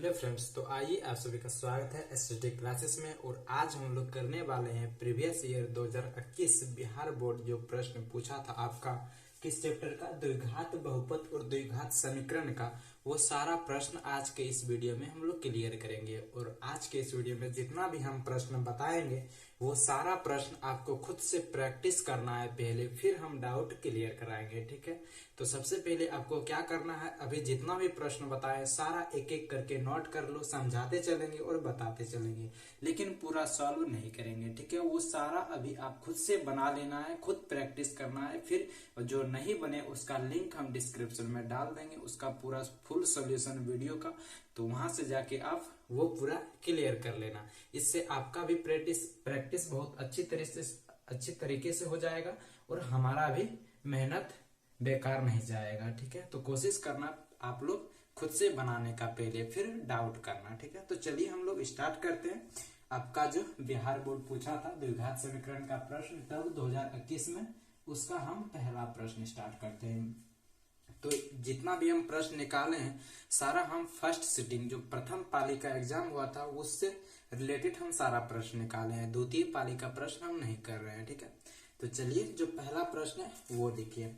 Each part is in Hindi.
हेलो फ्रेंड्स, तो आइए आप सभी का स्वागत है एसएसडी क्लासेस में। और आज हम लोग करने वाले हैं प्रीवियस ईयर 2021 बिहार बोर्ड जो प्रश्न पूछा था आपका किस चैप्टर का, द्विघात बहुपद और द्विघात समीकरण का, वो सारा प्रश्न आज के इस वीडियो में हम लोग क्लियर करेंगे। और आज के इस वीडियो में जितना भी हम प्रश्न बताएंगे वो सारा प्रश्न आपको खुद से प्रैक्टिस करना है पहले, फिर हम डाउट क्लियर कराएंगे। ठीक है, तो सबसे पहले आपको क्या करना है, अभी जितना भी प्रश्न बताए सारा एक एक करके नोट कर लो, समझाते चलेंगे और बताते चलेंगे, लेकिन पूरा सॉल्व नहीं करेंगे। ठीक है, वो सारा अभी आप खुद से बना लेना है, खुद प्रैक्टिस करना है। फिर जो नहीं बने उसका लिंक हम डिस्क्रिप्शन में डाल देंगे, उसका पूरा फुल सॉल्यूशन वीडियो का, तो वहां से जाके आप वो पूरा क्लियर कर लेना। इससे आपका भी प्रैक्टिस बहुत अच्छी तरीके से हो जाएगा और हमारा भी मेहनत बेकार नहीं जाएगा। ठीक है, तो कोशिश करना आप लोग खुद से बनाने का पहले, फिर डाउट करना। ठीक है, तो चलिए हम लोग स्टार्ट करते हैं। आपका जो बिहार बोर्ड पूछा था द्विघात समीकरण का प्रश्न तब 2021 में, उसका हम पहला प्रश्न स्टार्ट करते हैं। तो जितना भी हम प्रश्न निकाले हैं सारा हम फर्स्ट सिटिंग जो प्रथम पाली का एग्जाम हुआ था उससे रिलेटेड हम सारा प्रश्न निकाले हैं, द्वितीय पाली का प्रश्न हम नहीं कर रहे हैं। ठीक है, तो चलिए जो पहला प्रश्न है वो देखिए।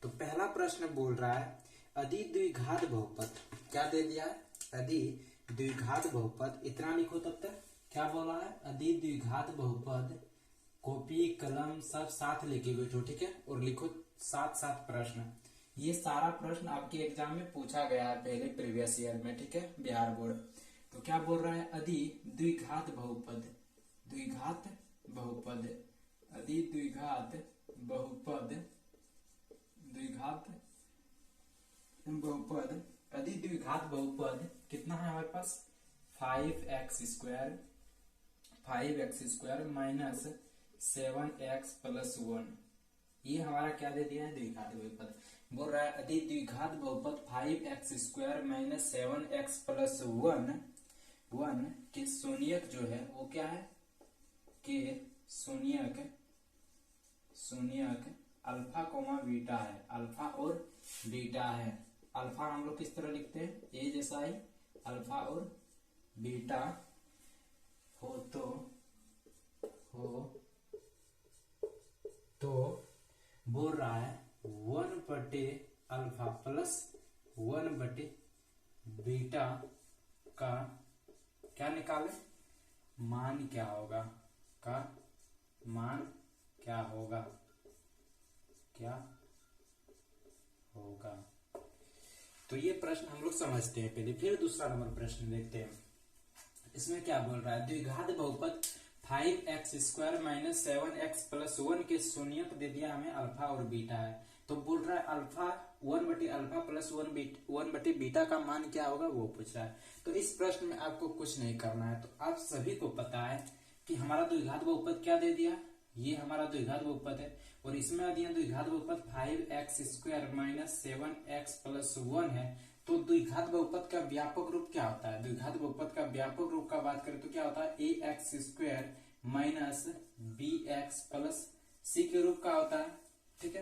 तो पहला प्रश्न बोल रहा है अदि द्विघात बहुपद, क्या दे दिया है, अदि द्विघात बहुपद। इतना लिखो तब तक। क्या बोला है, अदि द्विघात बहुपद। कॉपी कलम सब साथ लेके बैठो। ठीक है, और लिखो साथ साथ प्रश्न। ये सारा प्रश्न आपके एग्जाम में पूछा गया है पहले प्रीवियस ईयर में। ठीक है, बिहार बोर्ड। तो क्या बोल रहा है, अदि द्विघात बहुपद, द्विघात बहुपद, अदि द्विघात बहुपद, द्विघात बहुपद, अदि द्विघात बहुपद कितना है हमारे पास, 5x² माइनस 7x प्लस 1। ये हमारा क्या दे दिया है, द्विघात बहुपद। बोल रहा है अदि द्विघात बहुपद 5x² माइनस 7x प्लस 1 के शून्यक जो है वो क्या है, के शून्यक अल्फा कोमा बीटा है, अल्फा और बीटा है। अल्फा हम लोग किस तरह लिखते हैं, ए जैसा ही, अल्फा और बीटा हो तो बोल रहा है 1/अल्फा प्लस 1/बीटा का क्या निकाले, मान क्या होगा, का मान क्या होगा, तो ये प्रश्न हम लोग समझते हैं पहले, फिर दूसरा नंबर प्रश्न देखते हैं। इसमें क्या बोल रहा है, द्विघात बहुपद 5x² माइनस 7x प्लस 1 के शून्यक दे दिया हमें, अल्फा और बीटा है। तो बोल रहा है अल्फा 1/अल्फा प्लस 1/बीटा का मान क्या होगा वो पूछ रहा है। तो इस प्रश्न में आपको कुछ नहीं करना है। तो आप सभी को पता है कि हमारा द्विघात बहुपद क्या दे दिया, ये हमारा द्विघात बहुपद है, और इसमें दिया द्विघात बहुपद 5x² माइनस 7x प्लस 1 है। तो द्विघात बहुपद का व्यापक रूप क्या होता है, द्विघात बहुपद का व्यापक रूप का बात करें तो क्या होता है, ax² minus bx plus c के रूप का होता है। ठीक है,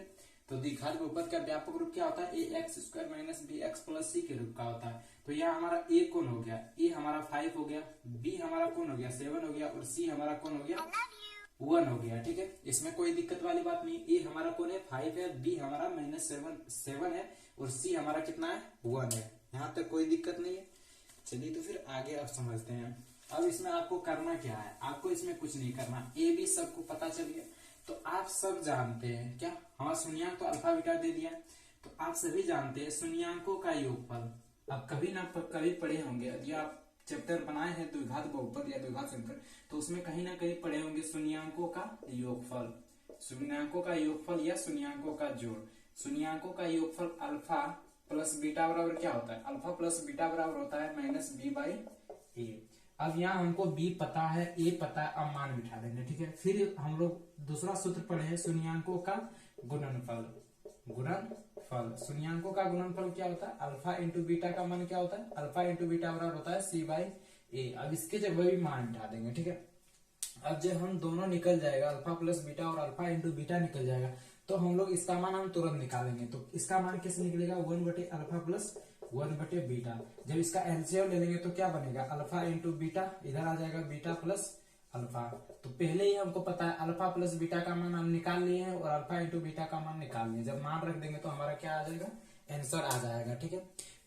तो द्विघात बहुपद का व्यापक रूप क्या होता है, ax² minus bx plus c के रूप का होता है। तो यहाँ हमारा a कौन हो गया, a हमारा 5 हो गया, b हमारा कौन हो गया 7 हो गया, और c हमारा कौन हो गया 1 हो गया। ठीक है, इसमें कोई दिक्कत वाली बात नहीं। a हमारा कौन है 5 है, b हमारा माइनस 7 है, और c हमारा कितना है 1 है। यहाँ तक कोई दिक्कत नहीं है। चलिए तो फिर आगे अब समझते हैं। अब इसमें आपको करना क्या है, आपको इसमें कुछ नहीं करना, a b सबको पता चल गया। तो आप सब जानते हैं क्या, हमारा शून्यंक तो अल्फा बीटा दे दिया, तो आप सभी जानते हैं शून्यंकों का योगफल। आप कभी ना कभी पढ़े होंगे, यदि आप चैप्टर बनाए हैं द्विघात बहुपद या द्विघात समीकरण, तो उसमें कहीं ना कहीं पढ़े होंगे शून्यंकों का योगफल, शून्यंकों का योगफल या शून्यंकों का जोड़। शून्यंकों का योगफल अल्फा प्लस बीटा बराबर क्या होता है, अल्फा प्लस बीटा बराबर होता है माइनस b/a। अब यहाँ हमको b पता है, a पता है, अब मान बिठा देंगे। ठीक है, फिर हम लोग दूसरा सूत्र पढ़े हैं शून्यंकों का गुणनफल। शून्यंकों का गुणनफल क्या होता है, अल्फा इंटू बीटा का मान क्या होता है, अल्फा इंटू बीटा बराबर होता है c/a। अब इसके जगह भी मान बिठा देंगे। ठीक है, अब जब हम दोनों निकल जाएगा, अल्फा प्लस बीटा और अल्फा इंटू बीटा निकल जाएगा, तो हम लोग इसका मान हम तुरंत निकालेंगे। तो इसका मान कैसे निकलेगा, 1/अल्फा प्लस 1/बीटा। जब इसका एलसीएम ले लेंगे तो क्या बनेगा, अल्फा इंटू बीटा, इधर आ जाएगा बीटा प्लस अल्फा। तो पहले ही हमको पता है अल्फा प्लस बीटा का मान हम निकाल लिए हैं और अल्फा इंटू बीटा का मान निकाल लिए। जब मान रख देंगे तो हमारा क्या आ जाएगा, आंसर आ जाएगा। ठीक है,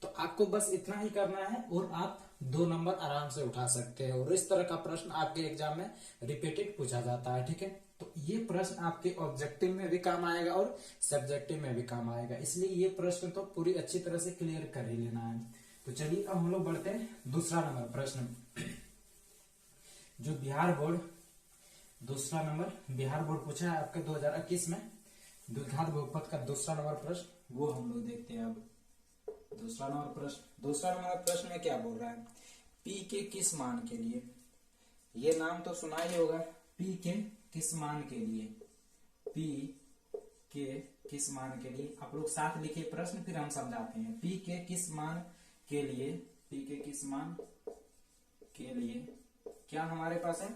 तो आपको बस इतना ही करना है और आप 2 नंबर आराम से उठा सकते हैं। और इस तरह का प्रश्न आपके एग्जाम में रिपीटेड पूछा जाता है। ठीक है, तो ये प्रश्न आपके ऑब्जेक्टिव में भी काम आएगा और सब्जेक्टिव में भी काम आएगा, इसलिए ये प्रश्न तो पूरी अच्छी तरह से क्लियर कर ही लेना है। तो चलिए अब हम लोग बढ़ते हैं दूसरा नंबर प्रश्न। जो दूसरा नंबर बिहार बोर्ड पूछा है आपके 2021 में द्विघात बहुपद का दूसरा नंबर प्रश्न, वो हम लोग देखते हैं अब। दूसरा नंबर प्रश्न में क्या बोल रहा है, पी के किस मान के लिए, ये नाम तो सुना ही होगा, पी के किस मान के लिए, पी के किस मान के लिए। आप लोग साथ लिखे प्रश्न फिर हम समझाते हैं। पी के किस मान के लिए, पी के किस मान के लिए क्या हमारे पास है,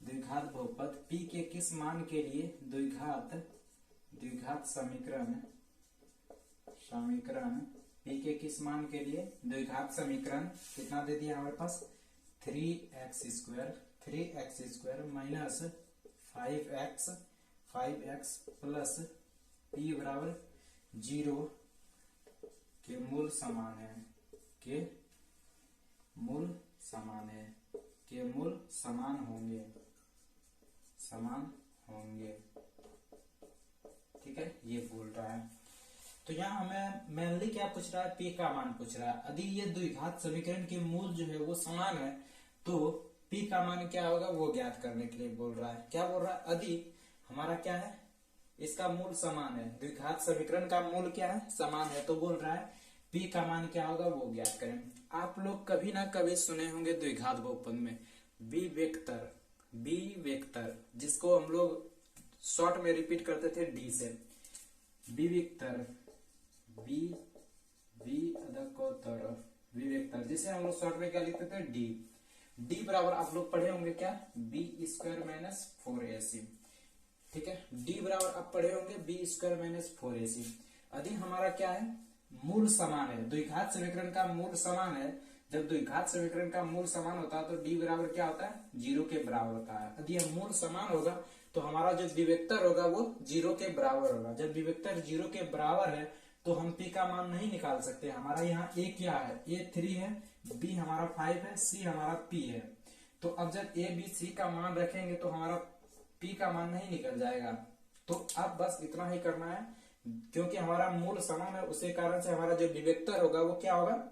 द्विघात बहुपद। पी के किस मान के लिए द्विघात समीकरण पी के किस मान के लिए द्विघात समीकरण कितना दे दिया हमारे पास, 3x² minus 5x plus p बराबर 0 के मूल समान है, के मूल समान होंगे। ठीक है, ये बोल रहा है। तो यहाँ हमें मेनली क्या पूछ रहा है, p का मान पूछ रहा है। यदि ये द्विघात समीकरण के मूल जो है वो समान है तो p का मान क्या होगा वो ज्ञात करने के लिए बोल रहा है। क्या बोल रहा है, यदि हमारा क्या है, इसका मूल समान है, द्विघात समीकरण का मूल क्या है, समान है, तो बोल रहा है p का मान क्या होगा वो ज्ञात करें। आप लोग कभी ना कभी सुने होंगे द्विघात बहुपद में बी वेक्टर, जिसको हम लोग शॉर्ट में रिपीट करते थे डी से, बी वेक्टर, जिसे हम लोग शॉर्ट में क्या लिखते थे, डी बराबर आप लोग पढ़े होंगे क्या, b² माइनस 4ac। ठीक है, डी बराबर आप पढ़े होंगे b² माइनस 4ac। यदि हमारा क्या है, मूल समान है, द्विघात समीकरण का मूल समान है। जब द्विघात समीकरण का मूल समान होता है तो डी बराबर क्या होता है, 0 के बराबर होता है। यदि यह मूल समान होगा तो हमारा जो विवेक्तर होगा वो 0 के बराबर होगा। जब विवेक्तर 0 के बराबर है तो हम p का मान नहीं निकाल सकते। हमारा यहाँ a क्या है, a 3 है, b हमारा 5 है, c हमारा p है। तो अब जब a b c का मान रखेंगे तो हमारा p का मान नहीं निकल जाएगा। तो अब बस इतना ही करना है, क्योंकि हमारा मूल समान है उसी कारण से हमारा जो विवेक्तर होगा वो क्या होगा,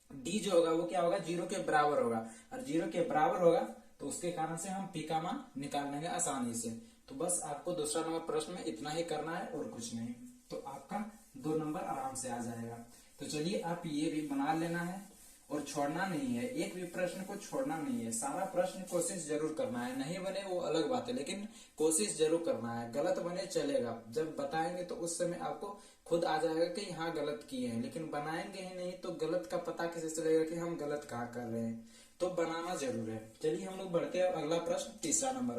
d जो होगा वो क्या होगा, 0 के बराबर होगा। और 0 के बराबर होगा तो उसके कारण से हम p का मान निकाल लेंगे आसानी से। तो बस आपको दूसरा नंबर प्रश्न में इतना ही करना है और कुछ नहीं, तो आपका 2 नंबर आराम से आ जाएगा। तो चलिए आप ये भी बना लेना है और छोड़ना नहीं है, एक भी प्रश्न को छोड़ना नहीं है। सारा प्रश्न कोशिश जरूर करना है, नहीं बने वो अलग बात है, लेकिन कोशिश जरूर करना है। गलत बने चलेगा, जब बताएंगे तो उस समय आपको खुद आ जाएगा कि हाँ गलत किए हैं, लेकिन बनाएंगे ही नहीं तो गलत का पता कैसे चलेगा कि हम गलत कहाँ कर रहे हैं। तो बनाना जरूर है। चलिए हम लोग बढ़ते हैं अगला प्रश्न, तीसरा नंबर।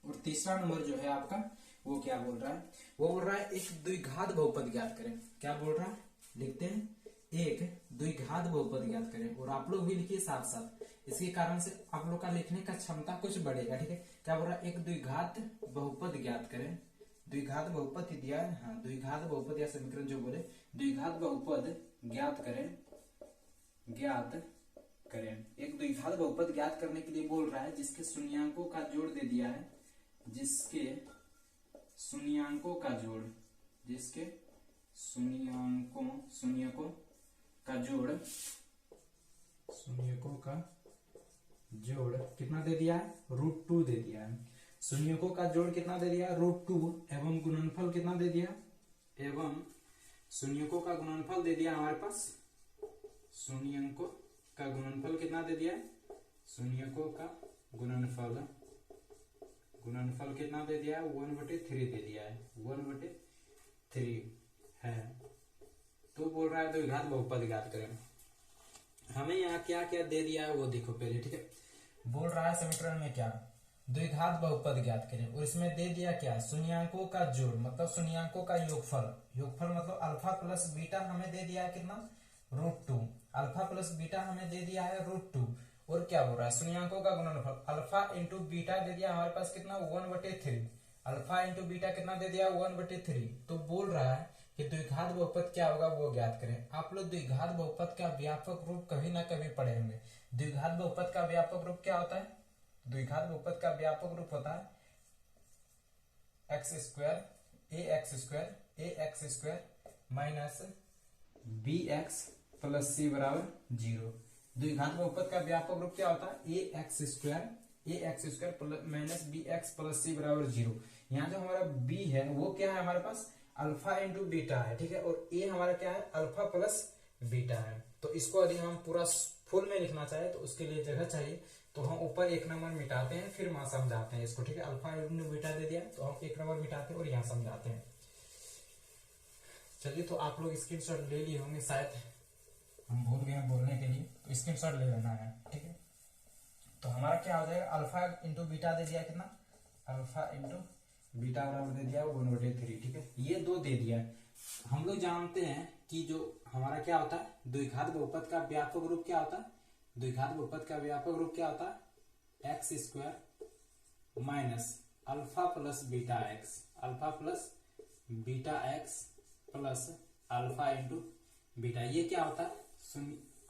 और तीसरा नंबर जो है आपका वो क्या बोल रहा है, वो बोल रहा है एक द्विघात बहुपद ज्ञात करें। क्या बोल रहा है, लिखते हैं, एक द्विघात बहुपद ज्ञात करें। और आप लोग भी लिखिए साथ साथ, इसके कारण से आप लोग का लिखने का क्षमता कुछ बढ़ेगा। ठीक है, क्या बोल रहा है, एक द्विघात बहुपद ज्ञात करें। द्विघात बहुपद ही दिया है, हाँ, द्विघात बहुपद या समीकरण जो बोले, द्विघात बहुपद ज्ञात करें। एक द्विघात बहुपद ज्ञात करने के लिए बोल रहा है जिसके शून्यांकों का जोड़ दे दिया है, जिसके शून्यांकों का जोड़ कितना दे दिया है, √2 दे दिया है। शून्यकों का जोड़ कितना दे दिया, √2 एवं गुणनफल कितना दे दिया, एवं शून्यकों का गुणनफल दे दिया हमारे पास, शून्यकों का गुणनफल कितना दे दिया, शून्यकों का गुणनफल कितना दे दिया, 1/3 दे दिया है, 1/3 है। तो बोल रहा है द्विघात बहुपद ज्ञात करें। हमें यहाँ क्या क्या दे दिया है वो देखो पहले। ठीक है, बोल रहा है समीकरण में क्या, द्विघात बहुपद ज्ञात करें, और इसमें दे दिया क्या, शून्यांकों का जोड़, मतलब शून्यांकों का योगफल मतलब अल्फा प्लस बीटा हमें दे दिया है कितना, √2। अल्फा प्लस बीटा हमें दे दिया है √2। और क्या हो रहा है, शून्यंकों का गुणनफल अल्फा इंटू बीटा दे दिया हमारे पास कितना 1/3। अल्फा इंटू बीटा कितना दे दिया 1/3। तो बोल रहा है कि द्विघात बहुपद क्या होगा वो ज्ञात करें। आप लोग द्विघात बहुपद का व्यापक रूप कभी ना कभी पढ़े होंगे। द्विघात बहुपद का व्यापक रूप क्या होता है, द्विघात बहुपद का व्यापक रूप होता है x² minus bx plus c बराबर 0। द्विघात बहुपद का व्यापक रूप क्या होता है ax² minus bx plus c बराबर 0। यहाँ जो हमारा b है वो क्या है हमारे पास अल्फा इंटू बीटा है, ठीक है, और a हमारा क्या है अल्फा प्लस बीटा है। तो इसको यदि हम पूरा फुल में लिखना चाहे तो उसके लिए जगह चाहिए, तो हम ऊपर एक नंबर मिटाते हैं फिर वहां समझाते हैं इसको, ठीक है। अल्फा इंटू बीटा दे दिया तो हम एक नंबर मिटाते हैं और यहाँ समझाते हैं। चलिए, तो आप लोग स्क्रीनशॉट ले लिए होंगे, शायद हम भूल गए बोलने के लिए, तो स्क्रीनशॉट ले लेना है, ठीक है। तो हमारा क्या हो जाएगा अल्फा इंटू बीटा दे दिया कितना, अल्फा इंटू बीटा बराबर दे दिया 1/3, ठीक है। ये दो दे दिया है। हम लोग जानते हैं कि जो हमारा क्या होता है द्विघात बहुपद का व्यापक रूप क्या होता है, द्विघात बहुपद का व्यापक रूप क्या होता है x² minus alpha plus beta x, alpha plus beta x plus alpha into beta. ये क्या होता है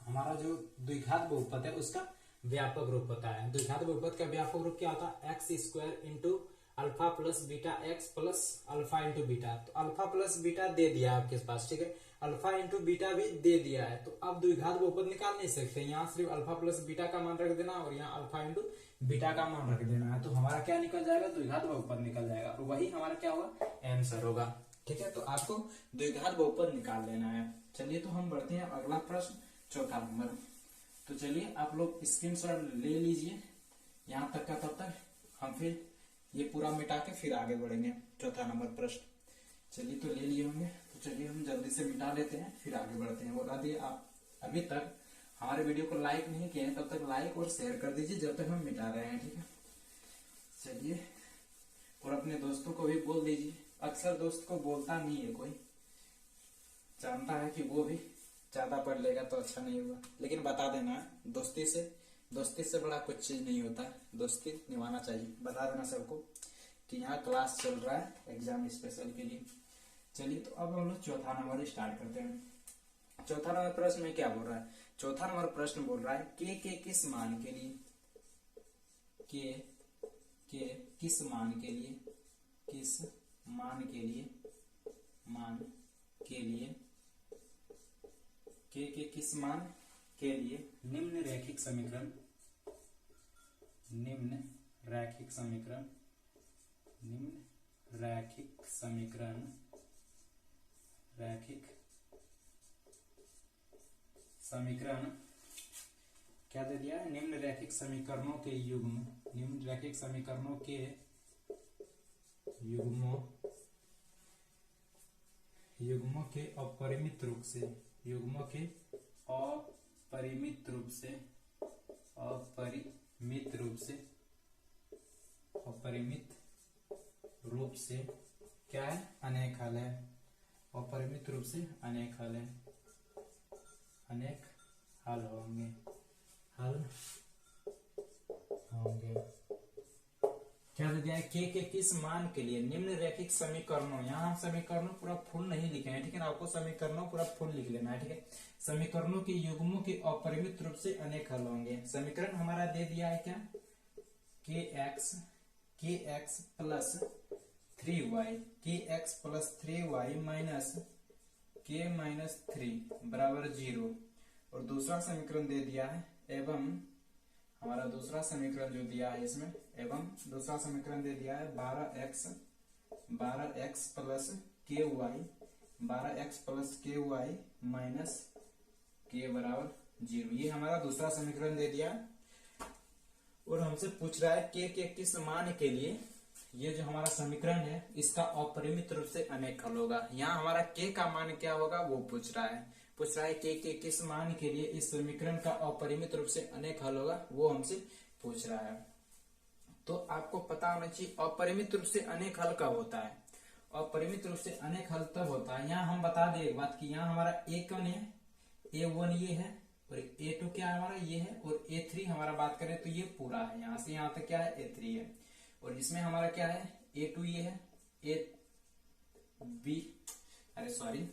हमारा जो द्विघात बहुपद है उसका व्यापक रूप होता है। द्विघात बहुपद का व्यापक रूप क्या होता है x² into alpha plus beta x plus alpha into beta. तो अल्फा प्लस बीटा दे दिया है आपके पास, ठीक है, अल्फा इंटू बीटा भी दे दिया है। तो अब द्विघात बहुपद निकाल नहीं सकते, यहाँ सिर्फ अल्फा प्लस बीटा का मान रख देना और यहाँ अल्फा इंटू बीटा का मान रख देना है। तो हमारा क्या निकल जाएगा द्विघात बहुपद निकल जाएगा और वही हमारा क्या होगा आंसर होगा, ठीक है। तो आपको द्विघात बहुपद निकाल लेना है। चलिए, तो हम बढ़ते हैं अगला प्रश्न, चौथा नंबर। तो चलिए आप लोग स्क्रीनशॉट ले लीजिए यहाँ तक का, तब तक हम फिर ये पूरा मिटा के फिर आगे बढ़ेंगे। चौथा नंबर प्रश्न, चलिए तो ले लिए होंगे, तो चलिए हम जल्दी से मिटा लेते हैं फिर आगे बढ़ते हैं। और यदि आप अभी तक हमारे वीडियो को लाइक नहीं किए हैं तब तक लाइक और शेयर कर दीजिए जब तक हम मिटा रहे हैं, ठीक है। चलिए, और अपने दोस्तों को भी बोल दीजिए। अक्सर दोस्त को बोलता नहीं है कोई, जानता है कि वो भी ज्यादा पढ़ लेगा तो अच्छा नहीं होगा, लेकिन बता देना दोस्ती से बड़ा कुछ चीज नहीं होता, दोस्ती निभाना चाहिए। बता देना सबको कि यहाँ क्लास चल रहा है एग्जाम स्पेशल के लिए। चलिए, तो अब हम लोग चौथा नंबर स्टार्ट करते हैं। चौथा नंबर प्रश्न में क्या बोल रहा है, चौथा नंबर प्रश्न बोल रहा है के किस मान के लिए, के किस मान के लिए, किस मान के लिए, मान के लिए, के किस मान के लिए निम्न रैखिक समीकरण, निम्न रैखिक समीकरण, निम्न रैखिक समीकरण, रैखिक समीकरण क्या दे दिया है, निम्न रैखिक समीकरणों के युग्म, निम्न रैखिक समीकरणों के युग्मों के अपरिमित रूप से, युग्मों के अपरिमित रूप से, अपरिमित रूप से, अपरिमित रूप से क्या है अनेक हल है, अपरिमित रूप से अनेक हल है, अनेक हल होंगे, हल होंगे। क्या दे दिया है के किस मान के लिए निम्न रैखिक समीकरणों, यहाँ हम समीकरणों पूरा फुल नहीं लिखे हैं, ठीक है ना, आपको समीकरणों पूरा फुल लिख लेना है, ठीक है। समीकरणों के युग्मों के अपरिमित रूप से अनेक हल होंगे। समीकरण हमारा दे दिया है क्या kx plus 3y, kx plus 3y minus k minus 3 बराबर 0। और दूसरा समीकरण दे दिया है एवं, हमारा दूसरा समीकरण जो दिया है इसमें, एवं दूसरा समीकरण दे दिया है 12x plus ky, 12x plus ky minus k बराबर 0। ये हमारा दूसरा समीकरण दे दिया और हमसे पूछ रहा है के किस मान के लिए ये जो हमारा समीकरण है इसका अपरिमित रूप से अनेक हल होगा। यहाँ हमारा के का मान क्या होगा वो पूछ रहा है के किस मान के लिए इस समीकरण का अपरिमित रूप से अनेक हल होगा वो हमसे पूछ रहा है। तो आपको पता होना चाहिए अपरिमित रूप से अनेक हल कब होता है, अपरिमित रूप से अनेक हल तब होता है, यहाँ हम बता दें एक बात कि यहाँ हमारा ए कौन है, A1 ये है और A2 क्या है हमारा ये है और A3 हमारा बात करें तो ये पूरा है, यहां से यहां तक क्या है A3 है। और इसमें हमारा क्या है A2 ये है, अरे सॉरी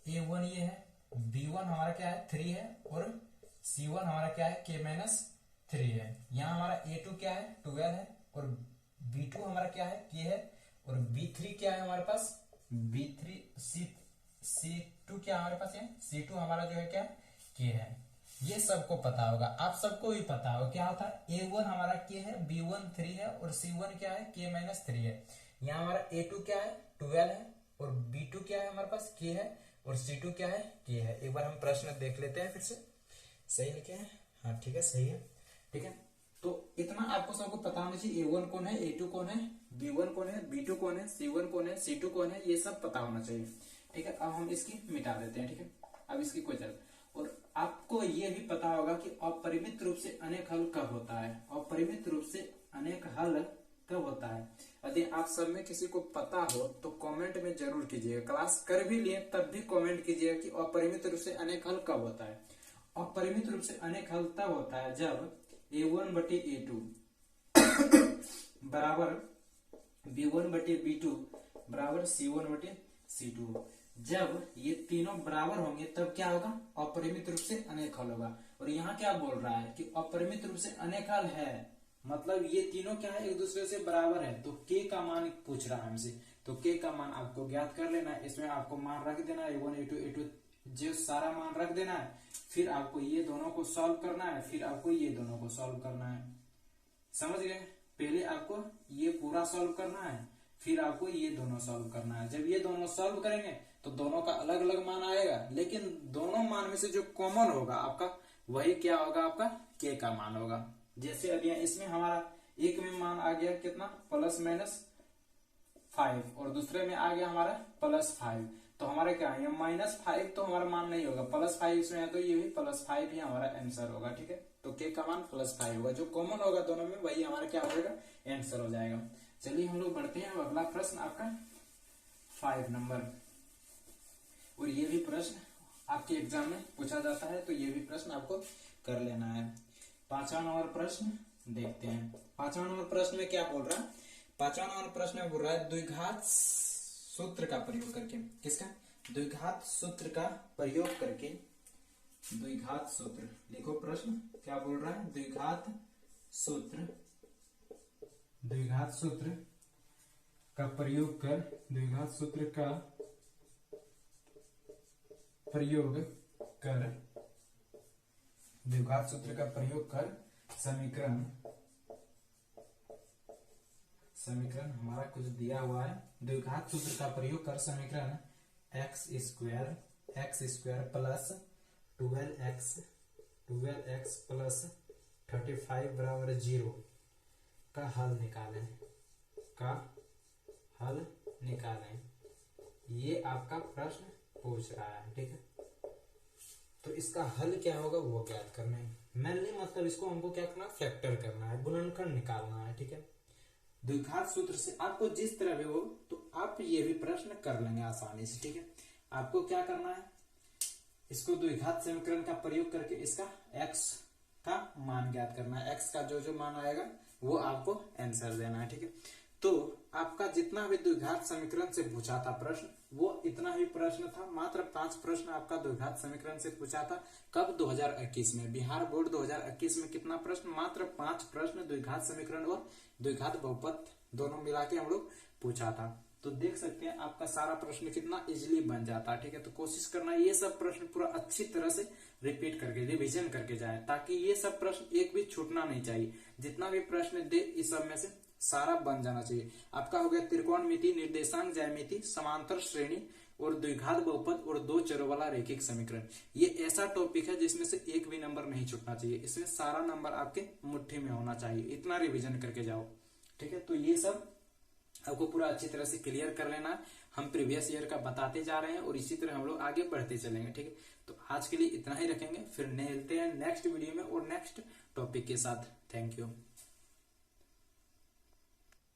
A1 ये है, B1 हमारा क्या है 3 है और C1 हमारा क्या है K-3 है। यहाँ हमारा A2 क्या है 12 है और B2 हमारा क्या है K है और B3 क्या है हमारे पास B3 C2 क्या हमारे पास है C2 हमारा जो है क्या K है। ये सबको पता होगा, आप सबको भी पता होगा क्या होता है A1 हमारा K है, B1 3 है और C1 क्या है K-3 है। यहाँ हमारा A2 क्या है 12 है और B2 क्या है हमारे पास K है और C2 क्या है K है। एक बार हम प्रश्न देख लेते हैं फिर से, सही लिखे हैं, हाँ ठीक है सही है, ठीक है। तो इतना आपको सबको पता होना चाहिए, A1 कौन है, A2 कौन है, B1 कौन है, B2 कौन है, C1 कौन है, C2 कौन है, ये सब पता होना चाहिए, ठीक है। अब हम इसकी मिटा देते हैं, ठीक है। अब इसकी कोई जरूरत, और आपको ये भी पता होगा कि अपरिमित रूप से अनेक हल कब होता है, अपरिमित रूप से अनेक हल कब होता है। यदि आप सब में किसी को पता हो तो कमेंट में जरूर कीजिएगा, क्लास कर भी लिए तब भी कमेंट कीजिएगा कि अपरिमित रूप से अनेक हल कब होता है। अपरिमित रूप से अनेक हल तब होता है जब A1 बटे A2 बराबर B1 बटे B2 बराबर C1 बटे C2। जब ये तीनों बराबर होंगे तब क्या होगा, अपरिमित रूप से अनेक हल होगा। और यहाँ क्या बोल रहा है कि अपरिमित रूप से अनेक हल है, मतलब ये तीनों क्या है एक दूसरे से बराबर है। तो K का मान पूछ रहा है हमसे, तो K का मान आपको ज्ञात कर लेना है। इसमें आपको मान रख देना है A1 A2 जो सारा मान रख देना है, फिर आपको ये दोनों को सॉल्व करना है, फिर आपको ये दोनों को सॉल्व करना है, समझ गए। पहले आपको ये पूरा सॉल्व करना है, फिर आपको ये दोनों सॉल्व करना है। जब ये दोनों सॉल्व करेंगे तो दोनों का अलग अलग मान आएगा, लेकिन दोनों मान में से जो कॉमन होगा आपका वही क्या होगा, आपका K का मान होगा। जैसे अभी इसमें हमारा एक में मान आ गया कितना +-5 और दूसरे में आ गया हमारा +5, तो हमारा क्या है -5 तो हमारा मान नहीं होगा, +5 इसमें है तो ये भी +5 ही हमारा आंसर होगा, ठीक है। तो K का मान +5 होगा, जो कॉमन होगा दोनों में वही हमारा क्या हो जाएगा आंसर हो जाएगा। चलिए हम लोग बढ़ते हैं, अगला प्रश्न आपका 5 नंबर, और ये भी प्रश्न आपके एग्जाम में पूछा जाता है, तो ये भी प्रश्न आपको कर लेना है। 5वां नंबर प्रश्न देखते हैं। 5वां नंबर प्रश्न में क्या बोल रहा है, 5वां नंबर प्रश्न में बोल रहा है द्विघात सूत्र का प्रयोग करके, किसका द्विघात सूत्र का प्रयोग करके, द्विघात सूत्र लिखो। प्रश्न क्या बोल रहा है, द्विघात सूत्र का प्रयोग कर, द्विघात सूत्र का प्रयोग कर, द्विघात सूत्र का प्रयोग कर समीकरण हमारा कुछ दिया हुआ है। द्विघात सूत्र का प्रयोग कर समीकरण x square plus 12x plus 35 बराबर 0 का हल निकालें, ये आपका प्रश्न पूछ रहा है, ठीक है। तो इसका हल क्या होगा वो ज्ञात करना है, मेनली मतलब इसको हमको क्या करना, फैक्टर करना है, गुणनखंड निकालना है, ठीक है। द्विघात सूत्र से आपको जिस तरह भी हो तो आप ये भी प्रश्न कर लेंगे आसानी से, ठीक है। आपको क्या करना है, इसको द्विघात समीकरण का प्रयोग करके इसका x का मान ज्ञात करना है, x का जो मान आएगा वो आपको आंसर देना है, ठीक है। तो आपका जितना भी द्विघात समीकरण से पूछा था प्रश्न वो इतना ही प्रश्न था, मात्र 5 प्रश्न आपका द्विघात समीकरण से पूछा था। कब 2021 में, बिहार बोर्ड 2021 में कितना प्रश्न, मात्र 5 प्रश्न द्विघात समीकरण और द्विघात बहुपद दोनों मिला के हम लोग पूछा था। तो देख सकते हैं आपका सारा प्रश्न कितना इजीली बन जाता है, ठीक है। तो कोशिश करना ये सब प्रश्न पूरा अच्छी तरह से रिपीट करके रिवीजन करके जाए, ताकि ये सब प्रश्न एक भी छूटना नहीं चाहिए। जितना भी प्रश्न दे इस सब में से सारा बन जाना चाहिए। आपका हो गया त्रिकोणमिति, निर्देशांक ज्यामिति, समांतर श्रेणी और द्विघात बहुपद और 2 चरों वाला रैखिक समीकरण। ये ऐसा टॉपिक है जिसमें से एक भी नंबर नहीं छूटना चाहिए, इसमें सारा नंबर आपके मुट्ठी में होना चाहिए, इतना रिवीजन करके जाओ, ठीक है। तो ये सब आपको पूरा अच्छी तरह से क्लियर कर लेना है। हम प्रीवियस ईयर का बताते जा रहे हैं और इसी तरह हम लोग आगे बढ़ते चलेंगे, ठीक है। तो आज के लिए इतना ही रखेंगे, फिर मिलते हैं नेक्स्ट वीडियो में और नेक्स्ट टॉपिक के साथ। Thank you.